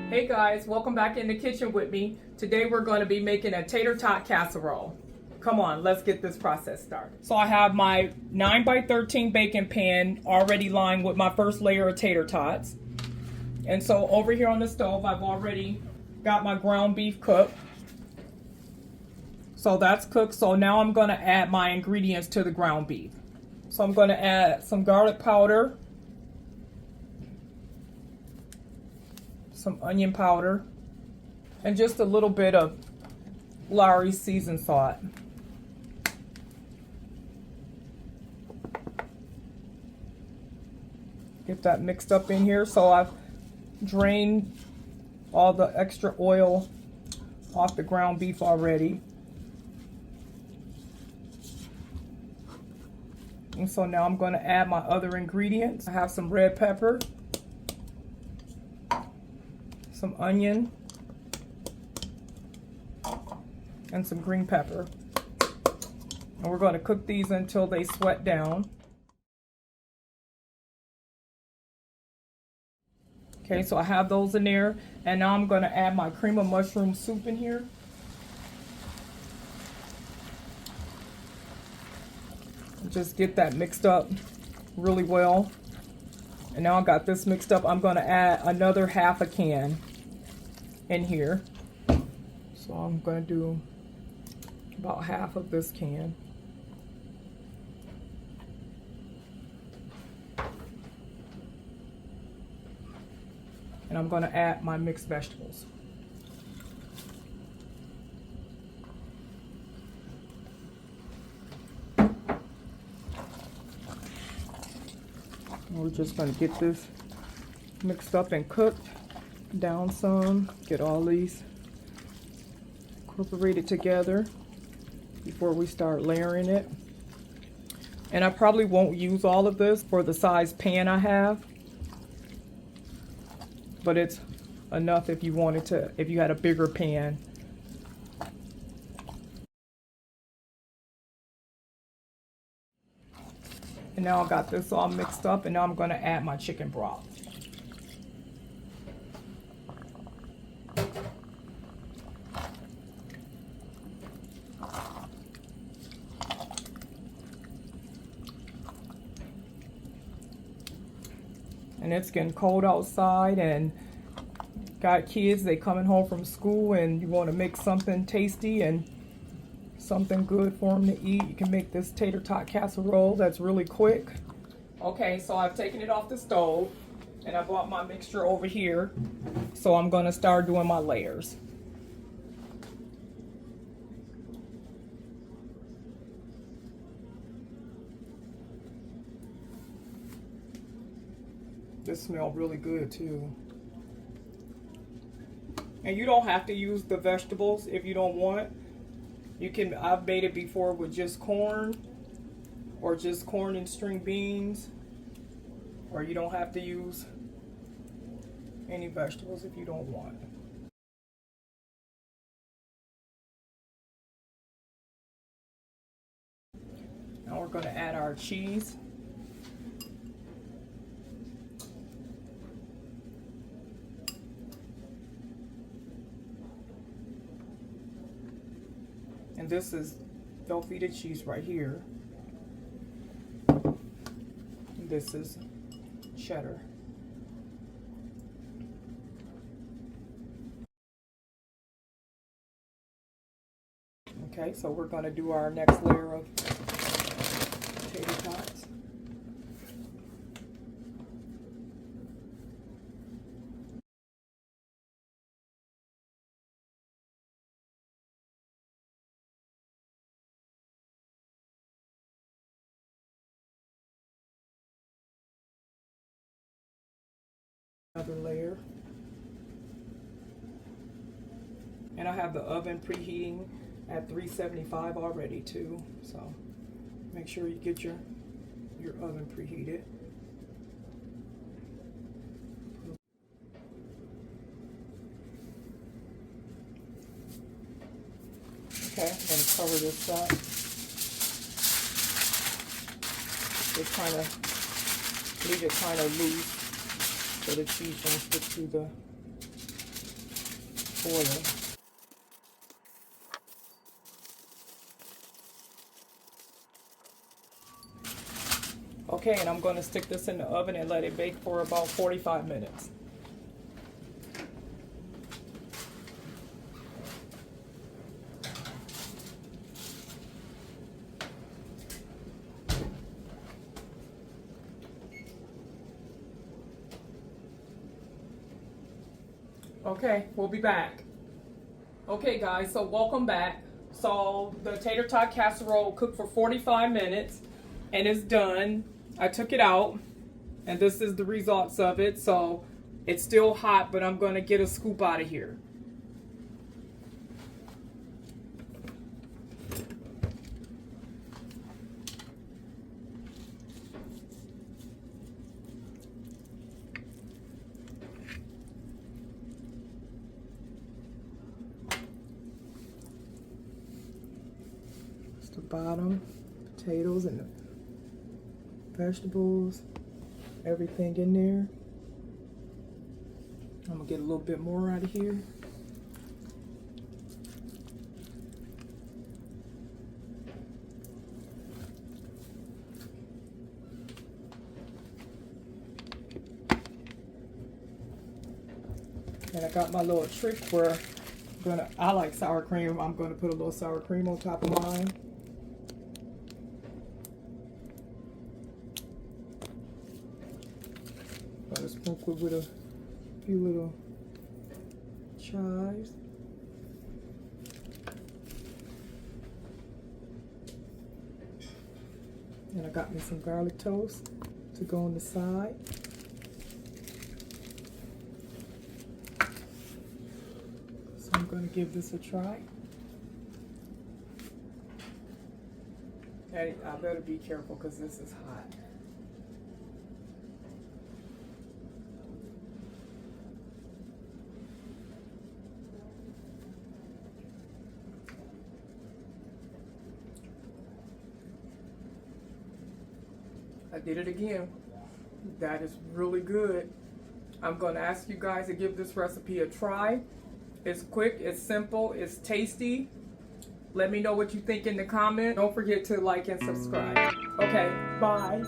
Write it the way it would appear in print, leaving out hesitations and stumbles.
Hey guys, welcome back in the kitchen with me. Today we're going to be making a tater tot casserole. Come on, let's get this process started. So I have my 9x13 baking pan already lined with my first layer of tater tots. And so over here on the stove, I've already got my ground beef cooked. So that's cooked. So now I'm going to add my ingredients to the ground beef. So I'm going to add some garlic powder, some onion powder, and just a little bit of Lawry seasoned salt. Get that mixed up in here. So I've drained all the extra oil off the ground beef already. And so now I'm going to add my other ingredients. I have some red pepper, some onion, and some green pepper. And we're going to cook these until they sweat down. Okay, so I have those in there. And now I'm going to add my cream of mushroom soup in here. Just get that mixed up really well. And now I got this mixed up. I'm going to add another half a can in here. So I'm going to do about half of this can. And I'm going to add my mixed vegetables. We're just going to get this mixed up and cooked down some. Get all these incorporated together before we start layering it. And I probably won't use all of this for the size pan I have, but it's enough if you wanted to, if you had a bigger pan. And now I got this all mixed up, and now I'm going to add my chicken broth. And it's getting cold outside, and got kids, they coming home from school, and you want to make something tasty and something good for them to eat. You can make this tater tot casserole that's really quick. Okay, so I've taken it off the stove and I brought my mixture over here. So I'm going to start doing my layers. This smells really good too. And you don't have to use the vegetables if you don't want. You can, I've made it before with just corn, or just corn and string beans, or you don't have to use any vegetables if you don't want. Now we're going to add our cheese. And this is velveeta cheese right here. And this is cheddar. Okay, so we're going to do our next layer of tater tots. Another layer. And I have the oven preheating at 375 already too, so make sure you get your oven preheated. Okay, I'm going to cover this up. Just kind of leave it kind of loose so the cheese won't stick to the oil. Okay, and I'm going to stick this in the oven and let it bake for about 45 minutes. Okay, we'll be back. Okay guys, so welcome back. So the tater tot casserole cooked for 45 minutes and it's done. I took it out and this is the results of it. So it's still hot, but I'm going to get a scoop out of here. The bottom, potatoes and the vegetables, everything in there. I'm gonna get a little bit more out of here. And I got my little trick where I like sour cream. I'm gonna put a little sour cream on top of mine. Gonna sprinkle with a few little chives. And I got me some garlic toast to go on the side. So I'm gonna give this a try. Hey, I better be careful because this is hot. I did it again. That is really good. I'm going to ask you guys to give this recipe a try. It's quick, it's simple, it's tasty. Let me know what you think in the comments. Don't forget to like and subscribe. Okay, bye.